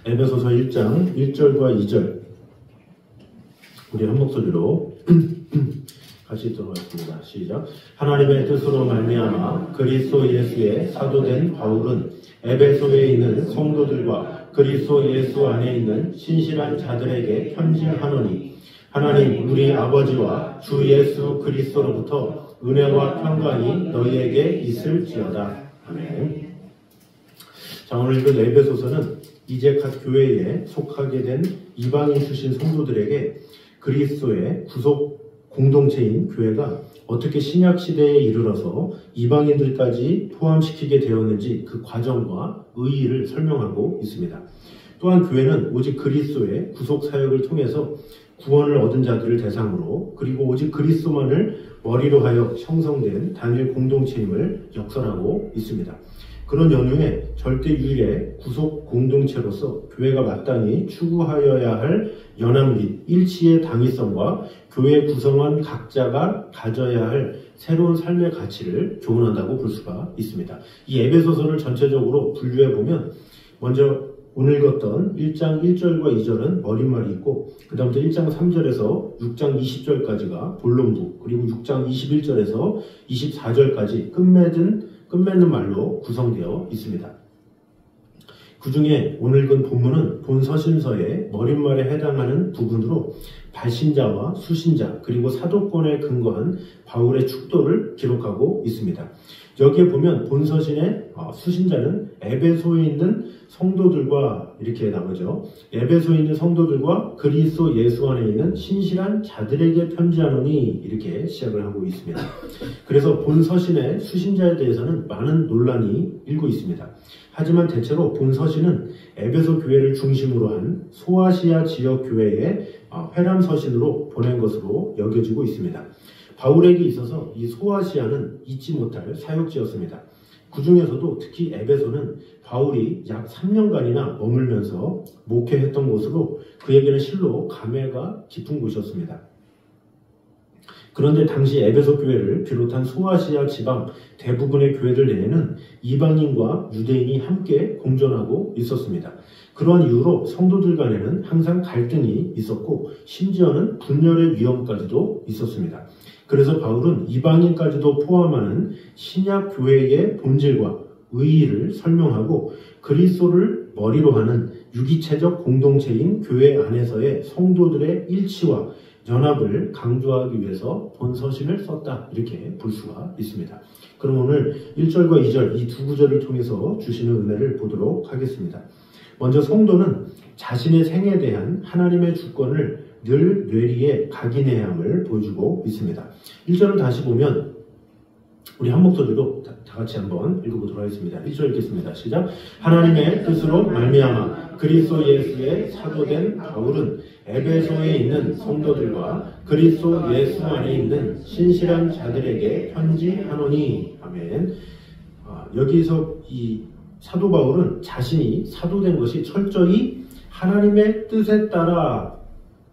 에베소서 1장 1절과 2절 우리 한 목소리로 같이 읽도록 하겠습니다. 시작. 하나님의 뜻으로 말미암아 그리스도 예수의 사도된 바울은 에베소에 있는 성도들과 그리스도 예수 안에 있는 신실한 자들에게 편지하노니 하나님 우리 아버지와 주 예수 그리스도로부터 은혜와 평강이 너희에게 있을지어다. 아멘. 자, 오늘 읽은 에베소서는 이제 각 교회에 속하게 된 이방인 출신 성도들에게 그리스도의 구속 공동체인 교회가 어떻게 신약 시대에 이르러서 이방인들까지 포함시키게 되었는지 그 과정과 의의를 설명하고 있습니다. 또한 교회는 오직 그리스도의 구속 사역을 통해서 구원을 얻은 자들을 대상으로 그리고 오직 그리스도만을 머리로 하여 형성된 단일 공동체임을 역설하고 있습니다. 그런 연후에 절대 유일의 구속 공동체로서 교회가 마땅히 추구하여야 할 연합 및 일치의 당위성과 교회 구성원 각자가 가져야 할 새로운 삶의 가치를 교훈한다고 볼 수가 있습니다. 이 에베소서를 전체적으로 분류해보면 먼저 오늘 읽었던 1장 1절과 2절은 머릿말이 있고 그 다음부터 1장 3절에서 6장 20절까지가 본론부 그리고 6장 21절에서 24절까지 끝맺는 말로 구성되어 있습니다. 그 중에 오늘 읽은 본문은 본 서신서의 머릿말에 해당하는 부분으로 발신자와 수신자 그리고 사도권에 근거한 바울의 축도를 기록하고 있습니다. 여기에 보면 본 서신의 수신자는 에베소에 있는 성도들과 이렇게 나오죠. 에베소에 있는 성도들과 그리스도 예수 안에 있는 신실한 자들에게 편지하노니 이렇게 시작을 하고 있습니다. 그래서 본 서신의 수신자에 대해서는 많은 논란이 일고 있습니다. 하지만 대체로 본 서신은 에베소 교회를 중심으로 한 소아시아 지역 교회의 회람 서신으로 보낸 것으로 여겨지고 있습니다. 바울에게 있어서 이 소아시아는 잊지 못할 사역지였습니다. 그 중에서도 특히 에베소는 바울이 약 3년간이나 머물면서 목회했던 곳으로 그에게는 실로 감회가 깊은 곳이었습니다. 그런데 당시 에베소 교회를 비롯한 소아시아 지방 대부분의 교회들 내에는 이방인과 유대인이 함께 공존하고 있었습니다. 그러한 이유로 성도들 간에는 항상 갈등이 있었고 심지어는 분열의 위험까지도 있었습니다. 그래서 바울은 이방인까지도 포함하는 신약 교회의 본질과 의의를 설명하고 그리스도를 머리로 하는 유기체적 공동체인 교회 안에서의 성도들의 일치와 연합을 강조하기 위해서 본 서신을 썼다 이렇게 볼 수가 있습니다. 그럼 오늘 1절과 2절 이 두 구절을 통해서 주시는 은혜를 보도록 하겠습니다. 먼저 성도는 자신의 생에 대한 하나님의 주권을 늘 뇌리에 각인해야 함을 보여주고 있습니다. 1절을 다시 보면 우리 한 목소리로 다 같이 한번 읽어보도록 하겠습니다. 1절 읽겠습니다. 시작. 하나님의 뜻으로 말미암아 그리스도 예수의 사도된 바울은 에베소에 있는 성도들과 그리스도 예수 안에 있는 신실한 자들에게 편지하노니. 아멘. 여기서 이 사도 바울은 자신이 사도된 것이 철저히 하나님의 뜻에 따라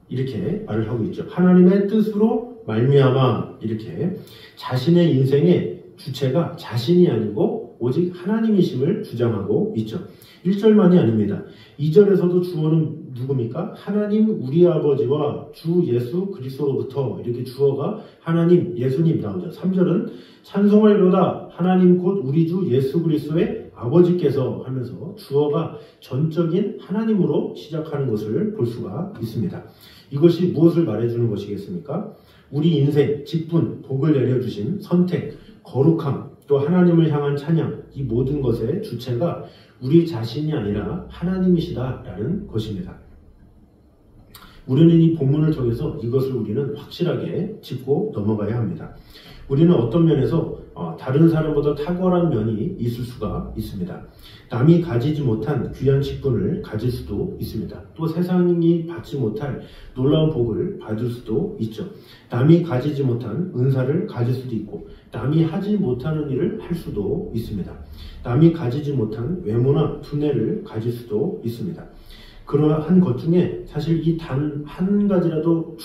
이렇게 말을 하고 있죠. 하나님의 뜻으로 말미암아 이렇게 자신의 인생의 주체가 자신이 아니고 오직 하나님이심을 주장하고 있죠. 1절만이 아닙니다. 2절에서도 주어는 누굽니까? 하나님 우리 아버지와 주 예수 그리스도로부터 이렇게 주어가 하나님 예수님 나오죠. 3절은 찬송하리로다 하나님 곧 우리 주 예수 그리스도의 아버지께서 하면서 주어가 전적인 하나님으로 시작하는 것을 볼 수가 있습니다. 이것이 무엇을 말해주는 것이겠습니까? 우리 인생, 직분, 복을 내려주신 선택, 거룩함, 또 하나님을 향한 찬양, 이 모든 것의 주체가 우리 자신이 아니라 하나님이시다라는 것입니다. 우리는 이 본문을 통해서 이것을 우리는 확실하게 짚고 넘어가야 합니다. 우리는 어떤 면에서 다른 사람보다 탁월한 면이 있을 수가 있습니다. 남이 가지지 못한 귀한 직분을 가질 수도 있습니다. 또 세상이 받지 못할 놀라운 복을 받을 수도 있죠. 남이 가지지 못한 은사를 가질 수도 있고 남이 하지 못하는 일을 할 수도 있습니다. 남이 가지지 못한 외모나 두뇌를 가질 수도 있습니다. 그러한 것 중에 사실 이 단 한 가지라도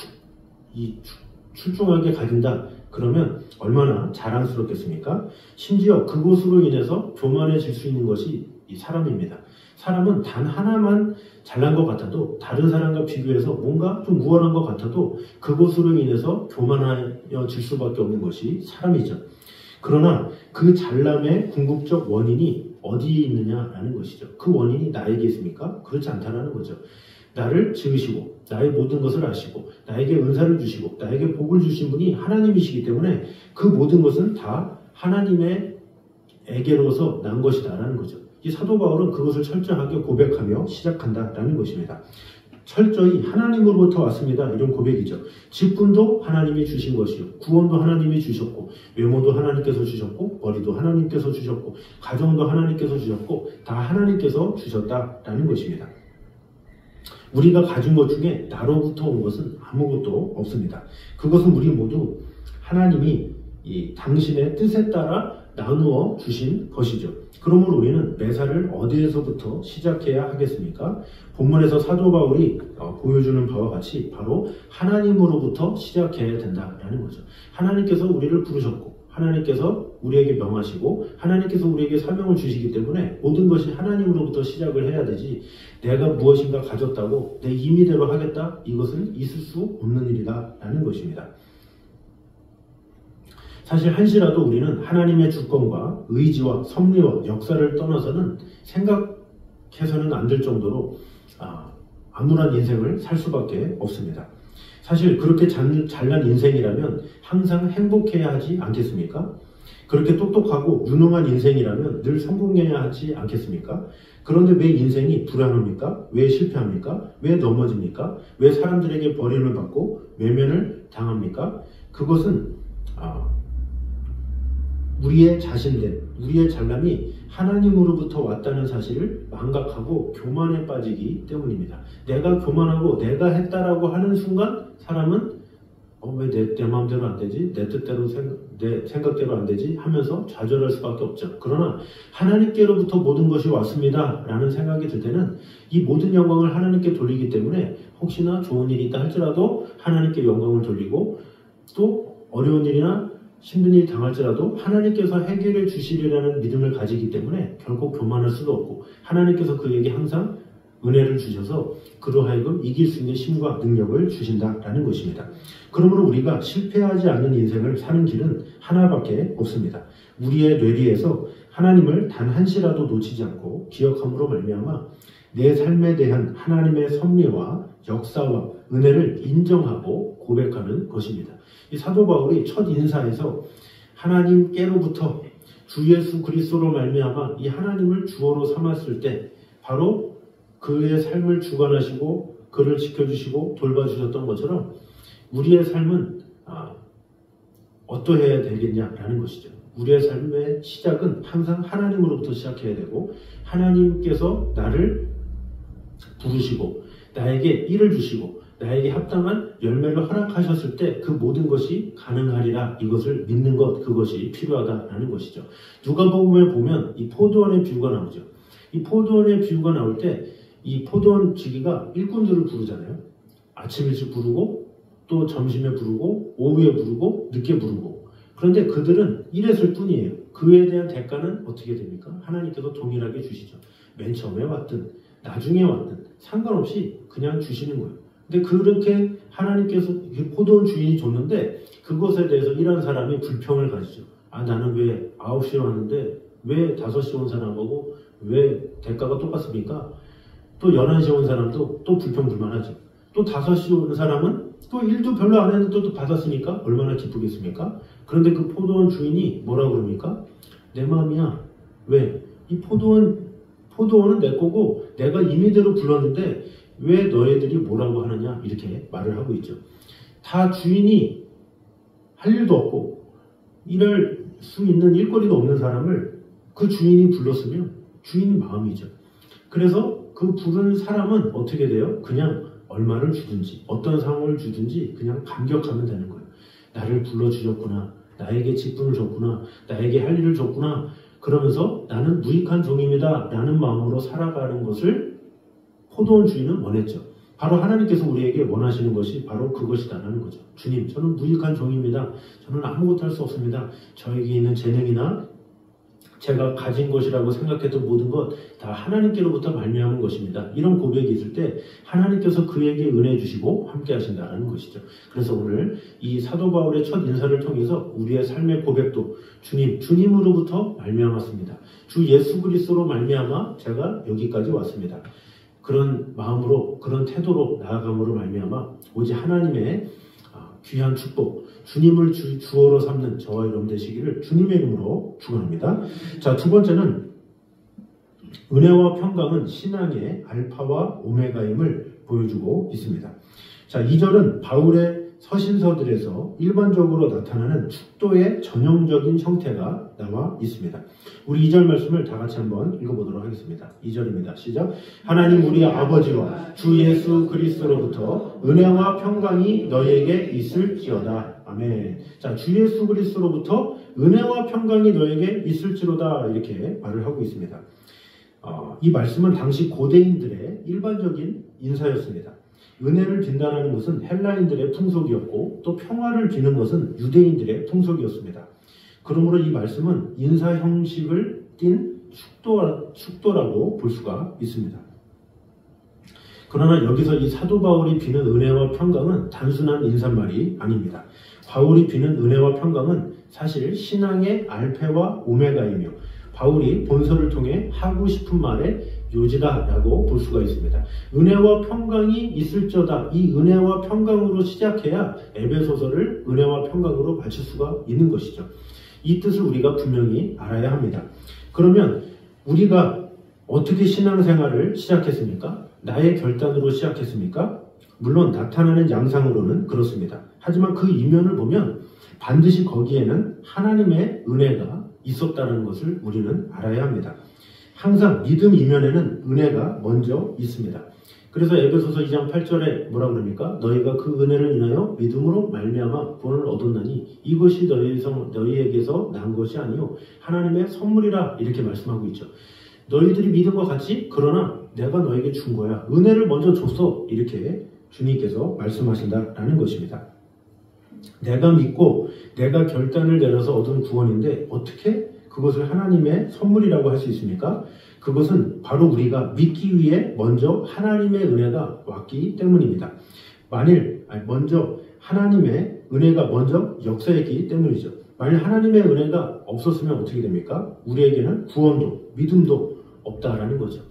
출중하게 가진다 그러면 얼마나 자랑스럽겠습니까? 심지어 그것으로 인해서 교만해질 수 있는 것이 이 사람입니다. 사람은 단 하나만 잘난 것 같아도 다른 사람과 비교해서 뭔가 좀 우월한 것 같아도 그것으로 인해서 교만해질 수밖에 없는 것이 사람이죠. 그러나 그 잘남의 궁극적 원인이 어디에 있느냐라는 것이죠. 그 원인이 나에게 있습니까? 그렇지 않다라는 거죠. 나를 지으시고 나의 모든 것을 아시고 나에게 은사를 주시고 나에게 복을 주신 분이 하나님이시기 때문에 그 모든 것은 다 하나님의 에게로서 난 것이다라는 거죠. 이 사도 바울은 그것을 철저하게 고백하며 시작한다라는 것입니다. 철저히 하나님으로부터 왔습니다. 이런 고백이죠. 직분도 하나님이 주신 것이요. 구원도 하나님이 주셨고 외모도 하나님께서 주셨고 머리도 하나님께서 주셨고 가정도 하나님께서 주셨고 다 하나님께서 주셨다라는 것입니다. 우리가 가진 것 중에 나로부터 온 것은 아무것도 없습니다. 그것은 우리 모두 하나님이 이 당신의 뜻에 따라 나누어 주신 것이죠. 그러므로 우리는 매사를 어디에서부터 시작해야 하겠습니까? 본문에서 사도 바울이 보여주는 바와 같이 바로 하나님으로부터 시작해야 된다라는 거죠. 하나님께서 우리를 부르셨고 하나님께서 우리에게 명하시고 하나님께서 우리에게 사명을 주시기 때문에 모든 것이 하나님으로부터 시작을 해야 되지 내가 무엇인가 가졌다고 내 임의대로 하겠다? 이것은 있을 수 없는 일이다 라는 것입니다. 사실 한시라도 우리는 하나님의 주권과 의지와 섭리와 역사를 떠나서는 생각해서는 안 될 정도로 암울한 인생을 살 수밖에 없습니다. 사실 그렇게 잘난 인생이라면 항상 행복해야 하지 않겠습니까? 그렇게 똑똑하고 유능한 인생이라면 늘 성공해야 하지 않겠습니까? 그런데 왜 인생이 불안합니까? 왜 실패합니까? 왜 넘어집니까? 왜 사람들에게 버림을 받고 외면을 당합니까? 그것은 우리의 자신된, 우리의 잘남이 하나님으로부터 왔다는 사실을 망각하고 교만에 빠지기 때문입니다. 내가 교만하고 내가 했다라고 하는 순간 사람은 왜 내 마음대로 안 되지? 내 뜻대로 내 생각대로 안 되지? 하면서 좌절할 수밖에 없죠. 그러나 하나님께로부터 모든 것이 왔습니다 라는 생각이 들 때는 이 모든 영광을 하나님께 돌리기 때문에 혹시나 좋은 일이 있다 할지라도 하나님께 영광을 돌리고 또 어려운 일이나 힘든 일이 당할지라도 하나님께서 해결해 주시리라는 믿음을 가지기 때문에 결코 교만할 수도 없고 하나님께서 그에게 항상 은혜를 주셔서 그로 하여금 이길 수 있는 힘과 능력을 주신다라는 것입니다. 그러므로 우리가 실패하지 않는 인생을 사는 길은 하나밖에 없습니다. 우리의 뇌리에서 하나님을 단 한시라도 놓치지 않고 기억함으로 말미암아 내 삶에 대한 하나님의 섭리와 역사와 은혜를 인정하고 고백하는 것입니다. 이 사도 바울이 첫 인사에서 하나님께로부터 주 예수 그리스도로 말미암아 이 하나님을 주어로 삼았을 때 바로 그의 삶을 주관하시고 그를 지켜주시고 돌봐주셨던 것처럼 우리의 삶은 어떠해야 되겠냐라는 것이죠. 우리의 삶의 시작은 항상 하나님으로부터 시작해야 되고 하나님께서 나를 부르시고 나에게 일을 주시고 나에게 합당한 열매를 허락하셨을 때 그 모든 것이 가능하리라 이것을 믿는 것 그것이 필요하다라는 것이죠. 누가복음에 보면 이 포도원의 비유가 나오죠. 이 포도원의 비유가 나올 때 이 포도원 지기가 일꾼들을 부르잖아요. 아침 일찍 부르고 또 점심에 부르고 오후에 부르고 늦게 부르고 그런데 그들은 일했을 뿐이에요. 그에 대한 대가는 어떻게 됩니까? 하나님께서 동일하게 주시죠. 맨 처음에 왔든 나중에 왔든 상관없이 그냥 주시는 거예요. 근데 그렇게 하나님께서 포도원 주인이 줬는데 그것에 대해서 일하는 사람이 불평을 가지죠. 나는 왜 9시에 왔는데 왜 5시에 온 사람하고 왜 대가가 똑같습니까? 또 11시에 온 사람도 또 불평불만하죠. 또 5시에 온 사람은 또 일도 별로 안 했는데 또 받았으니까 얼마나 기쁘겠습니까? 그런데 그 포도원 주인이 뭐라고 그럽니까? 내 마음이야. 왜? 이 포도원은 내 거고 내가 임의대로 불렀는데 왜 너희들이 뭐라고 하느냐 이렇게 말을 하고 있죠. 다 주인이 할 일도 없고 일할 수 있는 일거리도 없는 사람을 그 주인이 불렀으면 주인 마음이죠. 그래서 그 부른 사람은 어떻게 돼요? 그냥 얼마를 주든지 어떤 상황을 주든지 그냥 감격하면 되는 거예요. 나를 불러주셨구나. 나에게 직분을 줬구나. 나에게 할 일을 줬구나. 그러면서 나는 무익한 종입니다 라는 마음으로 살아가는 것을 포도원 주인은 원했죠. 바로 하나님께서 우리에게 원하시는 것이 바로 그것이다라는 거죠. 주님, 저는 무익한 종입니다. 저는 아무것도 할 수 없습니다. 저에게 있는 재능이나 제가 가진 것이라고 생각했던 모든 것 다 하나님께로부터 말미암은 것입니다. 이런 고백이 있을 때 하나님께서 그에게 은혜 주시고 함께 하신다는 것이죠. 그래서 오늘 이 사도 바울의 첫 인사를 통해서 우리의 삶의 고백도 주님으로부터 말미암았습니다. 주 예수 그리스도로 말미암아 제가 여기까지 왔습니다. 그런 마음으로 그런 태도로 나아감으로 말미암아 오직 하나님의 귀한 축복, 주님을 주어로 삼는 저와 여러분 되시기를 주님의 이름으로 축원합니다. 자, 두 번째는 은혜와 평강은 신앙의 알파와 오메가임을 보여주고 있습니다. 자, 2절은 바울의 서신서들에서 일반적으로 나타나는 축도의 전형적인 형태가 나와 있습니다. 우리 2절 말씀을 다 같이 한번 읽어보도록 하겠습니다. 2절입니다. 시작. 하나님 우리 아버지와 주 예수 그리스도로부터 은혜와 평강이 너희에게 있을지어다. 아멘. 자, 주 예수 그리스도로부터 은혜와 평강이 너희에게 있을지로다 이렇게 말을 하고 있습니다. 이 말씀은 당시 고대인들의 일반적인 인사였습니다. 은혜를 빈다는 것은 헬라인들의 풍속이었고 또 평화를 비는 것은 유대인들의 풍속이었습니다. 그러므로 이 말씀은 인사 형식을 띤 축도라고 볼 수가 있습니다. 그러나 여기서 이 사도 바울이 비는 은혜와 평강은 단순한 인사말이 아닙니다. 바울이 비는 은혜와 평강은 사실 신앙의 알파와 오메가이며 바울이 본서를 통해 하고 싶은 말의 요지다라고 볼 수가 있습니다. 은혜와 평강이 있을저다. 이 은혜와 평강으로 시작해야 에베소서를 은혜와 평강으로 마칠 수가 있는 것이죠. 이 뜻을 우리가 분명히 알아야 합니다. 그러면 우리가 어떻게 신앙생활을 시작했습니까? 나의 결단으로 시작했습니까? 물론 나타나는 양상으로는 그렇습니다. 하지만 그 이면을 보면 반드시 거기에는 하나님의 은혜가 있었다는 것을 우리는 알아야 합니다. 항상 믿음 이면에는 은혜가 먼저 있습니다. 그래서 에베소서 2장 8절에 뭐라 그럽니까? 너희가 그 은혜를 인하여 믿음으로 말미암아 구원을 얻었나니 이것이 너희에게서 난 것이 아니요 하나님의 선물이라 이렇게 말씀하고 있죠. 너희들이 믿은 것 같이 그러나 내가 너에게 준 거야. 은혜를 먼저 줬어. 이렇게 주님께서 말씀하신다라는 것입니다. 내가 믿고 내가 결단을 내려서 얻은 구원인데 어떻게 그것을 하나님의 선물이라고 할 수 있습니까? 그것은 바로 우리가 믿기 위해 먼저 하나님의 은혜가 왔기 때문입니다. 먼저 하나님의 은혜가 먼저 역사했기 때문이죠. 만일 하나님의 은혜가 없었으면 어떻게 됩니까? 우리에게는 구원도 믿음도 없다라는 거죠.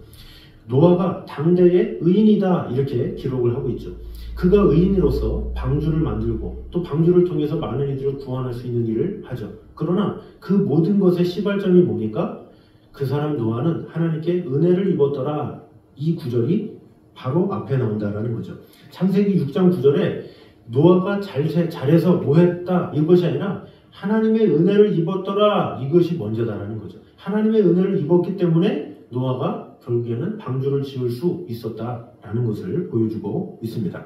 노아가 당대의 의인이다 이렇게 기록을 하고 있죠. 그가 의인으로서 방주를 만들고 또 방주를 통해서 많은 이들을 구원할 수 있는 일을 하죠. 그러나 그 모든 것의 시발점이 뭡니까? 그 사람 노아는 하나님께 은혜를 입었더라. 이 구절이 바로 앞에 나온다라는 거죠. 창세기 6장 9절에 노아가 잘해서 뭐했다 이것이 아니라 하나님의 은혜를 입었더라 이것이 먼저다라는 거죠. 하나님의 은혜를 입었기 때문에 노아가 결국에는 방주를 지을 수 있었다라는 것을 보여주고 있습니다.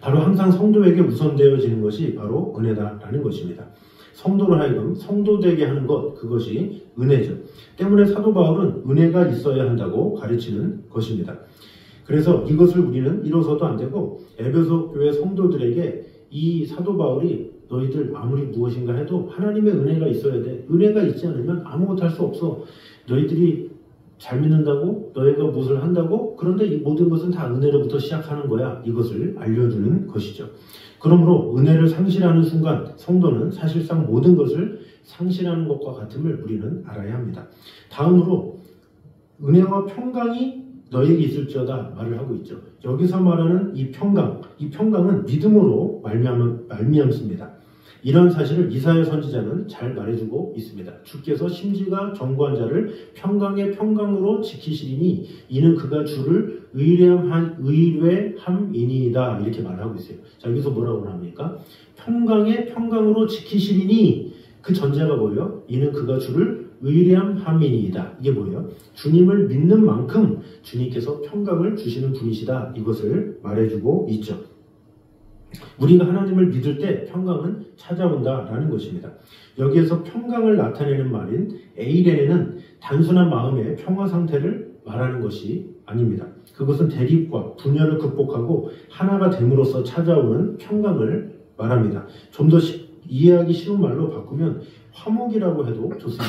바로 항상 성도에게 우선되어지는 것이 바로 은혜다라는 것입니다. 성도로 하여금 성도되게 하는 것, 그것이 은혜죠. 때문에 사도 바울은 은혜가 있어야 한다고 가르치는 것입니다. 그래서 이것을 우리는 잃어서도 안 되고 에베소 교회 성도들에게 이 사도 바울이 너희들 아무리 무엇인가 해도 하나님의 은혜가 있어야 돼. 은혜가 있지 않으면 아무것도 할 수 없어. 너희들이 잘 믿는다고? 너희가 무엇을 한다고? 그런데 이 모든 것은 다 은혜로부터 시작하는 거야. 이것을 알려주는 것이죠. 그러므로 은혜를 상실하는 순간 성도는 사실상 모든 것을 상실하는 것과 같음을 우리는 알아야 합니다. 다음으로 은혜와 평강이 너에게 있을지어다 말을 하고 있죠. 여기서 말하는 이 평강은 믿음으로 말미암습니다. 이런 사실을 이사야 선지자는 잘 말해주고 있습니다. 주께서 심지가 견고한 자를 평강의 평강으로 지키시리니 이는 그가 주를 의뢰함이니이다 이렇게 말하고 있어요. 자, 여기서 뭐라고 합니까? 평강의 평강으로 지키시리니 그 전제가 뭐예요? 이는 그가 주를 의뢰함이니이다. 이게 뭐예요? 주님을 믿는 만큼 주님께서 평강을 주시는 분이시다. 이것을 말해주고 있죠. 우리가 하나님을 믿을 때 평강은 찾아온다라는 것입니다. 여기에서 평강을 나타내는 말인 에이레네는 단순한 마음의 평화 상태를 말하는 것이 아닙니다. 그것은 대립과 분열을 극복하고 하나가 됨으로써 찾아오는 평강을 말합니다. 좀 더 이해하기 쉬운 말로 바꾸면 화목이라고 해도 좋습니다.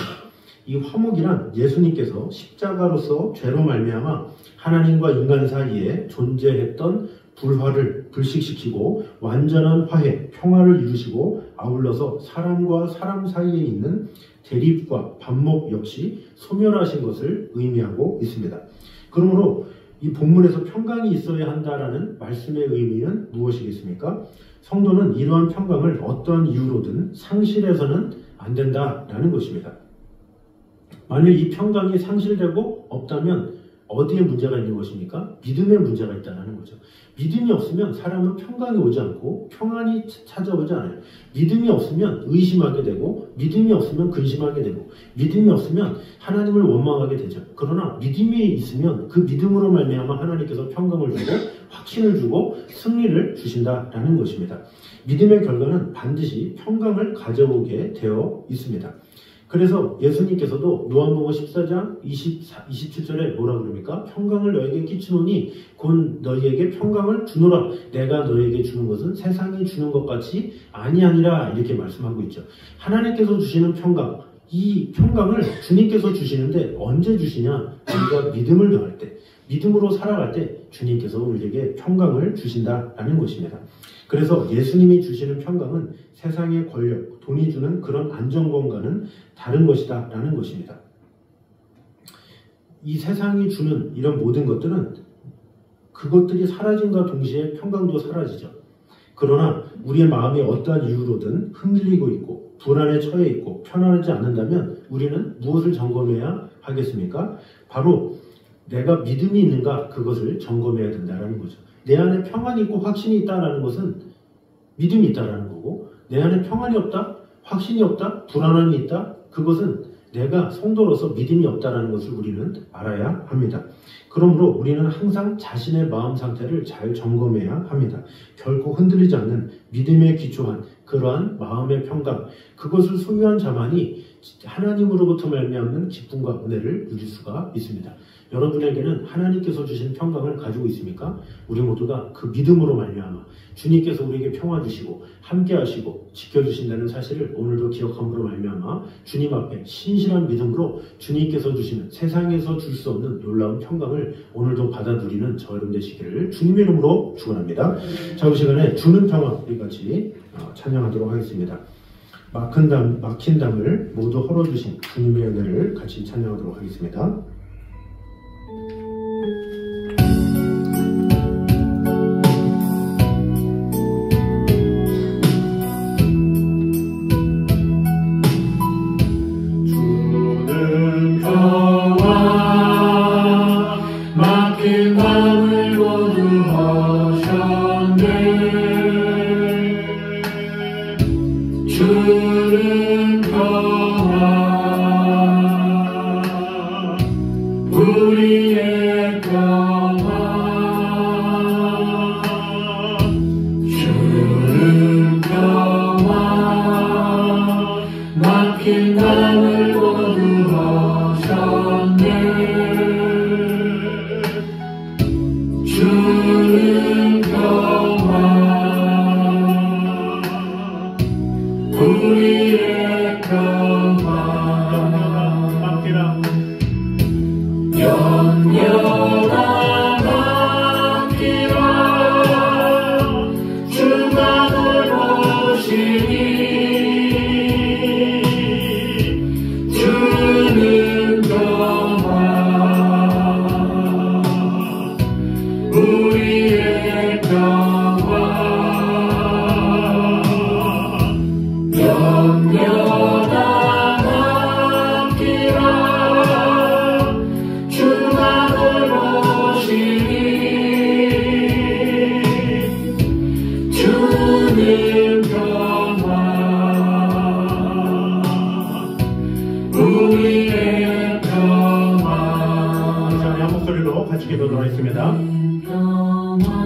이 화목이란 예수님께서 십자가로서 죄로 말미암아 하나님과 인간 사이에 존재했던 불화를 불식시키고 완전한 화해, 평화를 이루시고 아울러서 사람과 사람 사이에 있는 대립과 반목 역시 소멸하신 것을 의미하고 있습니다. 그러므로 이 본문에서 평강이 있어야 한다라는 말씀의 의미는 무엇이겠습니까? 성도는 이러한 평강을 어떠한 이유로든 상실해서는 안 된다라는 것입니다. 만일 이 평강이 상실되고 없다면 어디에 문제가 있는 것입니까? 믿음에 문제가 있다는 거죠. 믿음이 없으면 사람은 평강이 오지 않고 평안이 찾아오지 않아요. 믿음이 없으면 의심하게 되고 믿음이 없으면 근심하게 되고 믿음이 없으면 하나님을 원망하게 되죠. 그러나 믿음이 있으면 그 믿음으로 말미암아 하나님께서 평강을 주고 확신을 주고 승리를 주신다라는 것입니다. 믿음의 결과는 반드시 평강을 가져오게 되어 있습니다. 그래서 예수님께서도 요한복음 14장 27절에 뭐라 그럽니까? 평강을 너에게 끼치노니 곧 너희에게 평강을 주노라. 내가 너희에게 주는 것은 세상이 주는 것 같이 아니하니라 이렇게 말씀하고 있죠. 하나님께서 주시는 평강, 이 평강을 주님께서 주시는데 언제 주시냐? 우리가 믿음을 더할 때, 믿음으로 살아갈 때 주님께서 우리에게 평강을 주신다라는 것입니다. 그래서 예수님이 주시는 평강은 세상의 권력, 돈이 주는 그런 안정감과는 다른 것이다 라는 것입니다. 이 세상이 주는 이런 모든 것들은 그것들이 사라짐과 동시에 평강도 사라지죠. 그러나 우리의 마음이 어떠한 이유로든 흔들리고 있고 불안에 처해 있고 편안하지 않는다면 우리는 무엇을 점검해야 하겠습니까? 바로 내가 믿음이 있는가 그것을 점검해야 된다는 거죠. 내 안에 평안이 있고 확신이 있다는 것은 믿음이 있다는 거고 내 안에 평안이 없다, 확신이 없다, 불안함이 있다 그것은 내가 성도로서 믿음이 없다는 것을 우리는 알아야 합니다. 그러므로 우리는 항상 자신의 마음 상태를 잘 점검해야 합니다. 결코 흔들리지 않는 믿음에 기초한 그러한 마음의 평강 그것을 소유한 자만이 하나님으로부터 말미암는 기쁨과 은혜를 누릴 수가 있습니다. 여러분에게는 하나님께서 주신 평강을 가지고 있습니까? 우리 모두가 그 믿음으로 말미암아 주님께서 우리에게 평화 주시고 함께 하시고 지켜주신다는 사실을 오늘도 기억함으로 말미암아 주님 앞에 신실한 믿음으로 주님께서 주시는 세상에서 줄 수 없는 놀라운 평강을 오늘도 받아 누리는 저 여러분 되시기를 주님의 이름으로 축원합니다. 자, 이 시간에 주는 평화 우리 같이 찬양하도록 하겠습니다. 막힌 담을 모두 헐어주신 주님의 은혜를 같이 찬양하도록 하겠습니다.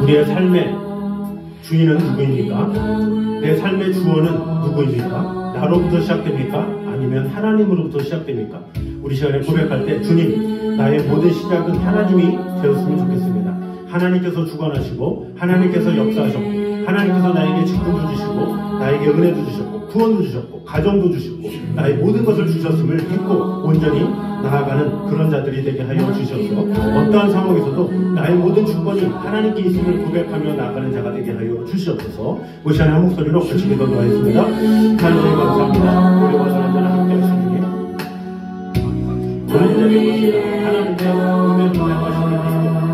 우리의 삶의 주인은 누구입니까? 내 삶의 주어는 누구입니까? 나로부터 시작됩니까? 아니면 하나님으로부터 시작됩니까? 우리 시간에 고백할 때 주님, 나의 모든 시작은 하나님이 되었으면 좋겠습니다. 하나님께서 주관하시고 하나님께서 역사하셨고 하나님께서 나에게 직분도 주시고 나에게 은혜도 주셨고 구원도 주셨고 가정도 주시고 나의 모든 것을 주셨음을 믿고 온전히 나아가는 그런 자들이 되게 하여 주셔서 어떠한 상황에서도 나의 모든 주권이 하나님께 있음을 고백하며 나아가는 자가 되게 하여 주시옵소서. 우리 시간에 한 목소리로 같이 기도하겠습니다. 하나님 감사합니다. 우리와 사람들은 함께 하신 중에 하나님께 은혜로 나아가시는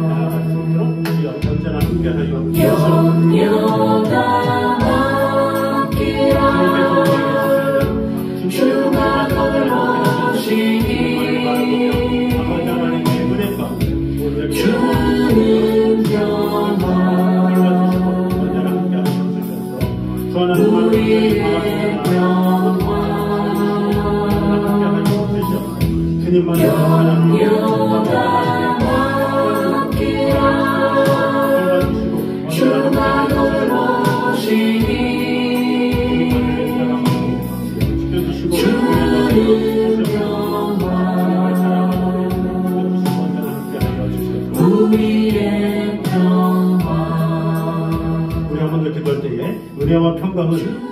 나아갈 수 있도록 주여 언제나 함께 하여 주시옵소서. 주가 돌보시니 주는 평화 우리의 평화 영원한 기라 주가 돌보시니 주는 평화 우리의 평화. 우리 한 번 더 기도할 때에 은혜와 평강은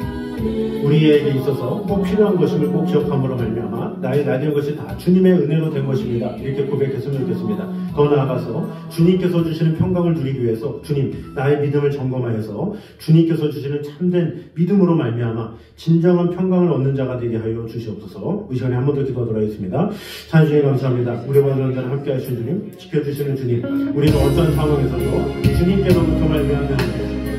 우리에게 있어서 꼭 필요한 것임을 꼭 기억함으로 말미암아 나의 나된 것이 다 주님의 은혜로 된 것입니다. 이렇게 고백했으면 좋겠습니다. 더 나아가서 주님께서 주시는 평강을 누리기 위해서 주님 나의 믿음을 점검하여서 주님께서 주시는 참된 믿음으로 말미암아 진정한 평강을 얻는 자가 되게 하여 주시옵소서. 이 시간에 한 번 더 기도하도록 하겠습니다. 찬양 주님 감사합니다. 우리와 언제나 함께 하시는 주님, 지켜주시는 주님, 우리가 어떤 상황에서도 주님께로부터 말미암는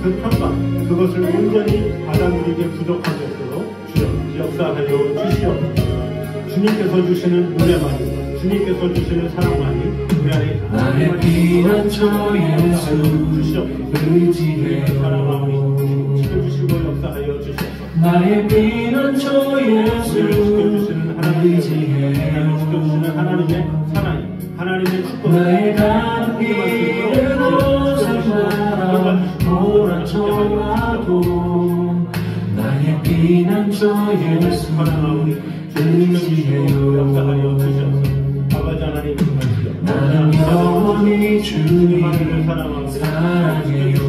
그 평강, 그것을 온전히 받아 누리기에 부족한 것으로 주여 역사하여 주시옵소서. 주님께서 주시는 은혜만이, 주님께서 주시는 사랑만이 우리 안에 나의 피난처 예수 의지해 사랑하오니 지켜주시고 역사하여 주시옵소서. 나의 피난처 예수 지켜주시는 하나님, 지켜주시는 하나님의 사랑이, 하나님의 축복, 나의 가비를 고생하라 몰아쳐와도 나의 피난처 예수 의지해요. 역사하여 주시옵소서. 아버지 하나님 정말 나는 영원히 주님을 사랑해요.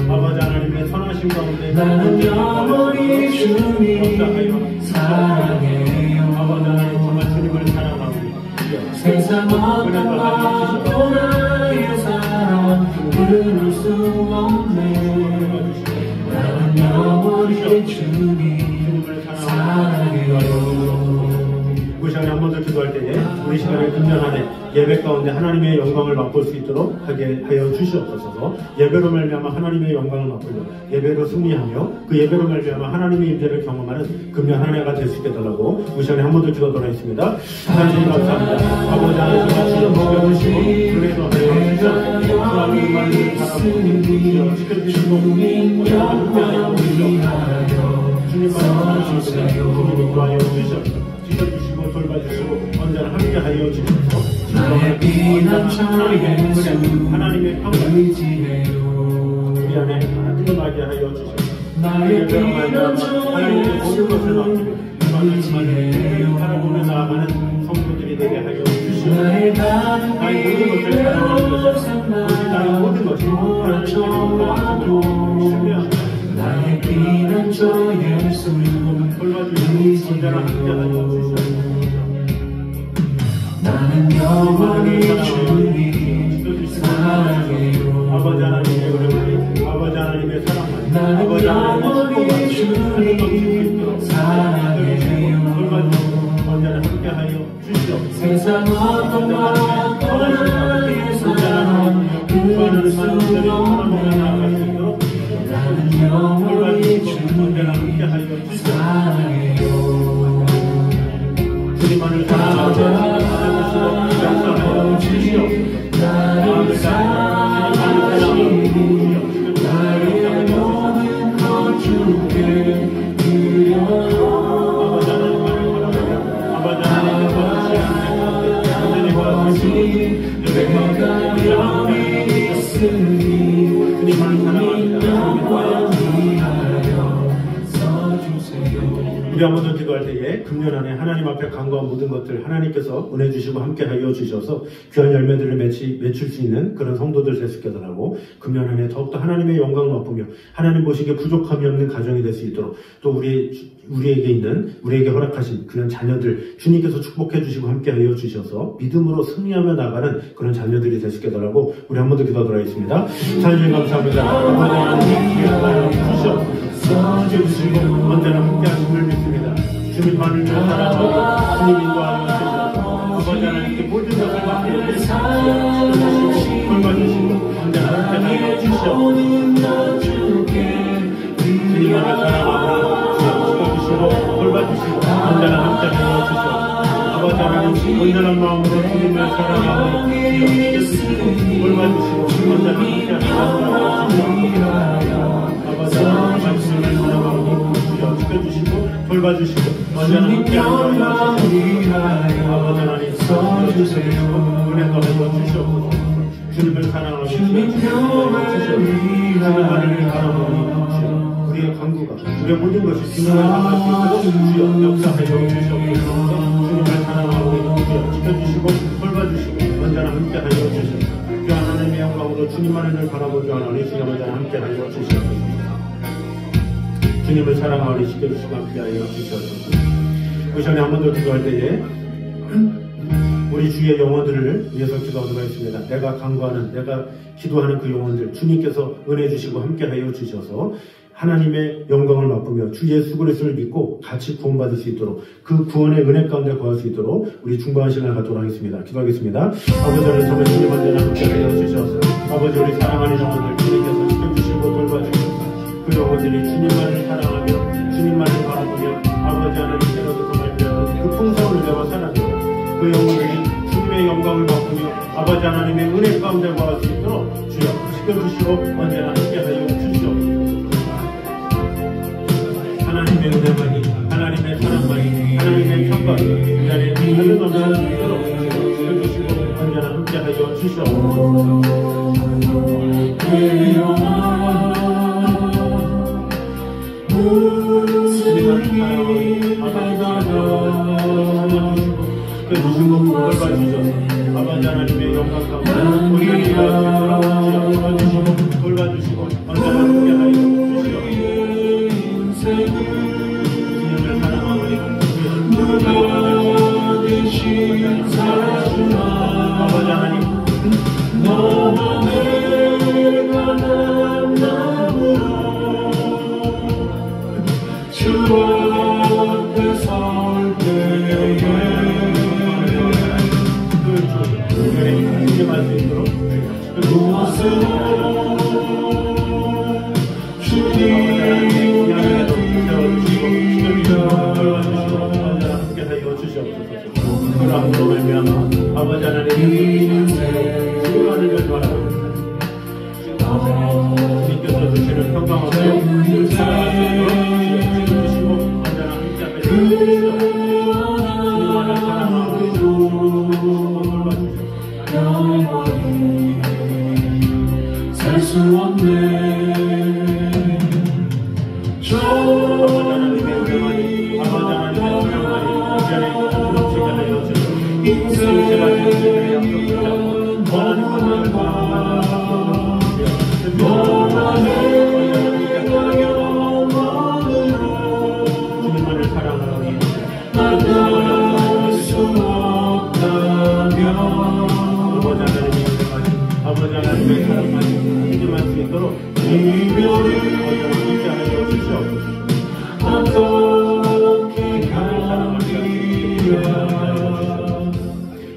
아버지 하나님의 선하신 가운데 나는 영원히 주님 사랑해요. 아버지 하나님 정말 주님을 사랑하고 세상 어떤 것도 나의 사랑 부를 수 없네. 나는 영원히 주님 사랑해요. 우리 시간에 한 번 더 기도할 때에 우리 시간을 금년안에 예배 가운데 하나님의 영광을 맛볼 수 있도록 하게 하여 주시옵소서. 예배로 말미암아 하나님의 영광을 맛보려 예배로 승리하며 그 예배로 말미암아 하나님의 임재를 경험하는 금년 한 해가 될 수 있게 달라고 우리 시간에 한 번 더 기도하도록 하겠습니다. 하나님 감사합니다. 아버지 하나님 주여 지켜주시고 그래도 하여 주시옵소서. 하나님의 말씀을 바라보고 지켜주시고 함께하여 주시옵소서. 주님만 주님이 구하여 주시옵소서. 지켜주시고 돌봐주시고 언제나 함께하여 주시옵소서. 나의 피난처 예수 하나님의 평강 의지해요. 우리 안에 충만하게 하여 주시옵소서. 나의 피난처 하나님의 모든 것을 맡기며 의지해요. 바라보며 나아가는 성도들이 되게 하여 주시옵소서. 나의 나의 모든 것을 사랑하는 것이 나의 모든 것이 하나님의 신뢰합니다. 나의 피난처 예수 돌봐주시고 언제나 함께하여 주시옵소서. 나는 영원히 주님 사랑해요. 아버지 하나님의 은혜를 아버지 하나님의 사랑을 나는 아버지 영원히 주님 사랑해요. 돌봐주시고 언제나 함께하여 주시옵소서. 세상 어떤 것도 나의 사랑 부를 수 없네. 나는 영원히 주님 사랑해요. 주님만을 사랑하며 역사하여 주시옵소서. 나를 사랑하시니 나의 모든 것 주께 드려. 아버지 하나님을 바라보며 아버지 하나님의 거룩하신 우리 한 번 더 기도할 때에 금년 안에 하나님 앞에 간구한 모든 것들 하나님께서 은혜 주시고 함께 하여 주셔서 귀한 열매들을 맺힐 수 있는 그런 성도들 될 수 있게 달라고 금년 안에 더욱더 하나님의 영광을 맛보며 하나님 보시기에 부족함이 없는 가정이 될 수 있도록 또 우리에게 허락하신 그런 자녀들 주님께서 축복해 주시고 함께 하여 주셔서 믿음으로 승리하며 나가는 그런 자녀들이 될 수 있게 달라고 우리 한 번 더 기도하도록 하겠습니다. 하나님 감사합니다. 주시고 언제나 함께 하심을 믿습니다. 주님만을 위해 살아가고 주님 인도하여 주셔서 아버지 하나님께 모든 것을 맡겨주시고 돌봐주시고 언제나 함께 하여 주시옵소서. 주님만을 살아가고 지켜주시고 돌봐주시고 언제나 함께 하여 주시옵소서. 아버지 하나님 온전한 마음으로 주님을 사랑하고 지켜주시고 돌봐주시고 언제나 함께 하여 주시옵소서. 아버지 하나님 말씀을 전하고 지켜주시고 돌봐주시고 언제나 함께하여 주시옵소서. 아버지 하나님 써주시고 은혜도 하여 주시옵소서. 주님을 사랑하고 주시옵소서. 주님만을 바라보니 우리의 간구가 우리의 모든 것이 주님을 향할 수 있도록 주여 역사하여 주시옵소서. 주님을 사랑하고 주여 지켜주시고 돌봐주시고 언제나 함께하여 주시옵소서. 귀한 하나님의 영광으로 주님만을 바라보기 원하니 주님 언제나 함께하여 주시옵소서. 주님을 사랑하오니 지켜주시고 함께하여 주시옵소서. 그 전에 한 번 더 기도할 때에 우리 주의 영혼들을 위해서 기도하도록 하겠습니다. 내가 간구하는 내가 기도하는 그 영혼들 주님께서 은혜 주시고 함께하여 주셔서 하나님의 영광을 맛보며 주 예수 그리스도를 믿고 같이 구원받을 수 있도록 그 구원의 은혜 가운데 거할 수 있도록 우리 중보한 시간을 갖도록 하겠습니다. 기도하겠습니다. 아버지 하나님 주님 언제나 함께하여 주셔서 아버지 우리 사랑하는 영혼들 주님께서 지켜주시고 돌봐주셔서 그 영혼들이 주님만을 사랑하며 주님만을 바라보며 아버지 하나님께로부터 말미암아 그 풍성을 누려 살아가며 그 영혼들이 주님의 영광을 맛보며 아버지 하나님의 은혜 가운데 거할 수 있도록 주여 지켜주시고 언제나 함께하여 주시옵소서. 하나님의 은혜만이 하나님의 사랑만이 하나님의 평강이 이 안에 하늘 넘치는 수 있도록 지켜주시고 언제나 함께하여 주시옵소서. 주시고 돌봐주셔서 아버지 하나님의 영광 가운데 우리에게 돌봐주시고 돌봐주시고 언제나 함께하여 주시옵소서. 주님을 사랑하오니 아버지 하나님 너와 내가 만남으로 주 앞에 설 때에 주님할 수 있도록 무엇으로 주님을 그러므로 말미암아 아버지 하나님 주님만을 결정하라고 주님께서 주시는 평강하고 사랑을 주시고 언제나 함께하여 주시옵소서. 주님만을 사랑하고 영원히 살 수 없네. 아버지 하나님의 은혜만이 아버지 하나님의 평강이 이 안에 넘치게 하여 주시옵소서. 제가 주님의 약속을 잡고 원하는 것을 바라보며 주님만을 사랑하오니 만날 수 없다면 아버지 하나님의 은혜만이 아버지 하나님의 사랑만이 믿음할 수 있도록 이별을 함께 하여 주시옵소서. 어떻게 하리라.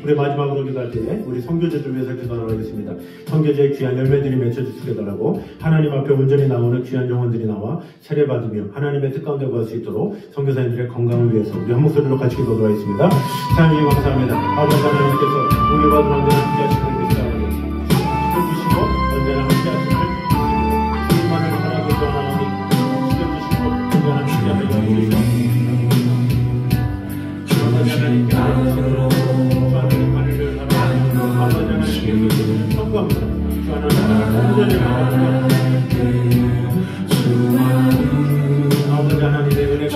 우리 마지막으로 기도할 때 우리 선교제들 위해서 기도하도록 하겠습니다. 선교제의 귀한 열매들이 맺혀질 수 있도록 하나님 앞에 온전히 나오는 귀한 영혼들이 나와 세례받으며 하나님의 뜻 가운데 구할 수 있도록 선교사님들의 건강을 위해서 우리 한 목소리로 같이 기도하도록 하겠습니다. 하나님 감사합니다. 아버지 하나님께서 우리와 언제나 함께 하시는 믿사오니 지켜주시고 언제나 함께 하시는 주님만을 바라보고 하나님 지켜주시고 언제나 함께 하여 주시옵소서. 하나님께 하시는 평강합니다. 주 하나님 온전히 바라보며 아버지 하나님의 은혜가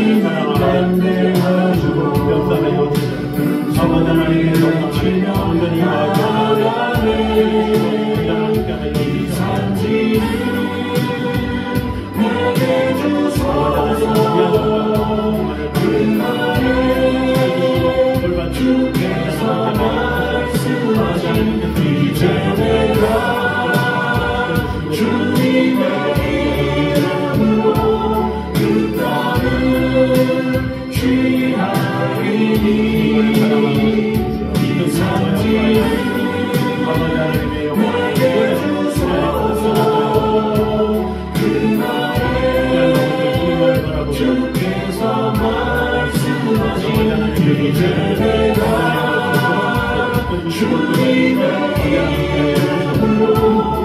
역사하여 주시옵소서. 아버지 하나님의 영광을 온전히 임하게 하여 주시옵소서.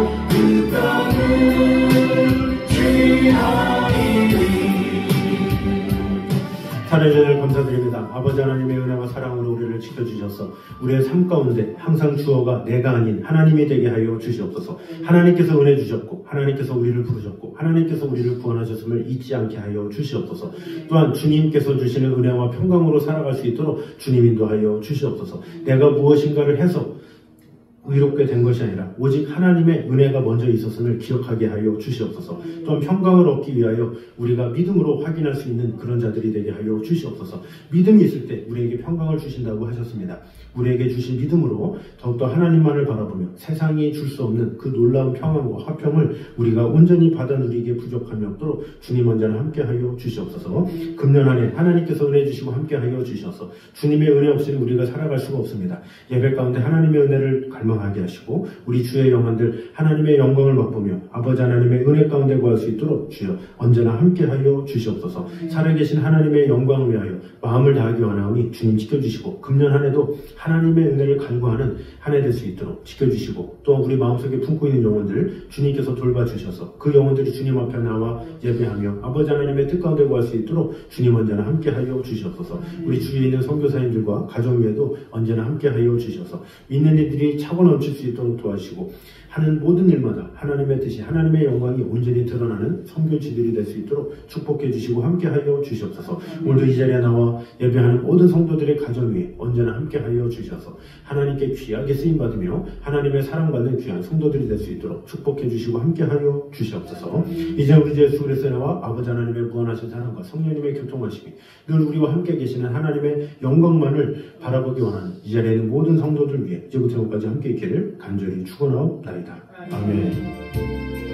하나님을 감사드립니다. 아버지 하나님의 은혜와 사랑으로 우리를 지켜주셔서 우리의 삶 가운데 항상 주어가 내가 아닌 하나님이 되게 하여 주시옵소서. 하나님께서 은혜 주셨고 하나님께서 우리를 부르셨고 하나님께서 우리를 구원하셨음을 잊지 않게 하여 주시옵소서. 또한 주님께서 주시는 은혜와 평강으로 살아갈 수 있도록 주님 인도하여 주시옵소서. 내가 무엇인가를 해서 의롭게 된 것이 아니라 오직 하나님의 은혜가 먼저 있었음을 기억하게 하여 주시옵소서. 또한 평강을 얻기 위하여 우리가 믿음으로 확인할 수 있는 그런 자들이 되게 하여 주시옵소서. 믿음이 있을 때 우리에게 평강을 주신다고 하셨습니다. 우리에게 주신 믿음으로 더욱더 하나님만을 바라보며 세상이 줄 수 없는 그 놀라운 평안과 화평을 우리가 온전히 받아 누리기에 부족함이 없도록 주님 언제나 함께하여 주시옵소서. 금년 안에 하나님께서 은혜 주시고 함께하여 주셔서 주님의 은혜 없이는 우리가 살아갈 수가 없습니다. 예배 가운데 하나님의 은혜를 갈망하게 하시고 우리 주의 영혼들 하나님의 영광을 맛보며 아버지 하나님의 은혜 가운데 구할 수 있도록 주여 언제나 함께하여 주시옵소서. 살아계신 하나님의 영광을 위하여 마음을 다하기 원하오니 주님 지켜주시고 금년 한 해도 하나님의 은혜를 간구하는 한 해 될 수 있도록 지켜주시고 또 우리 마음속에 품고 있는 영혼들 주님께서 돌봐주셔서 그 영혼들이 주님 앞에 나와 예배하며 아버지 하나님의 뜻 가운데 구할 수 있도록 주님 언제나 함께하여 주시옵소서. 우리 주위에 있는 선교사님들과 가정 위에도 언제나 함께하여 주셔서 믿는 이들이 차고 넘칠 수 있도록 도와주시고 하는 모든 일마다 하나님의 뜻이 하나님의 영광이 온전히 드러나는 선교지들이 될 수 있도록 축복해 주시고 함께하여 주시옵소서. 오늘도 이 자리에 나와 예배하는 모든 성도들의 가정 위에 언제나 함께하여 주셔서 하나님께 귀하게 쓰임받으며 하나님의 사랑받는 귀한 성도들이 될 수 있도록 축복해 주시고 함께하여 주시옵소서. 이제 우리 주 예수 그리스도의 나와 아버지 하나님의 무한하신 사랑과 성령님의 교통하심이 늘 우리와 함께 계시는 하나님의 영광만을 바라보기 원하는 이 자리에 있는 모든 성도들 위해 이제부터 영까지 함께 있기를 간절히 축원하옵나이다. 아멘.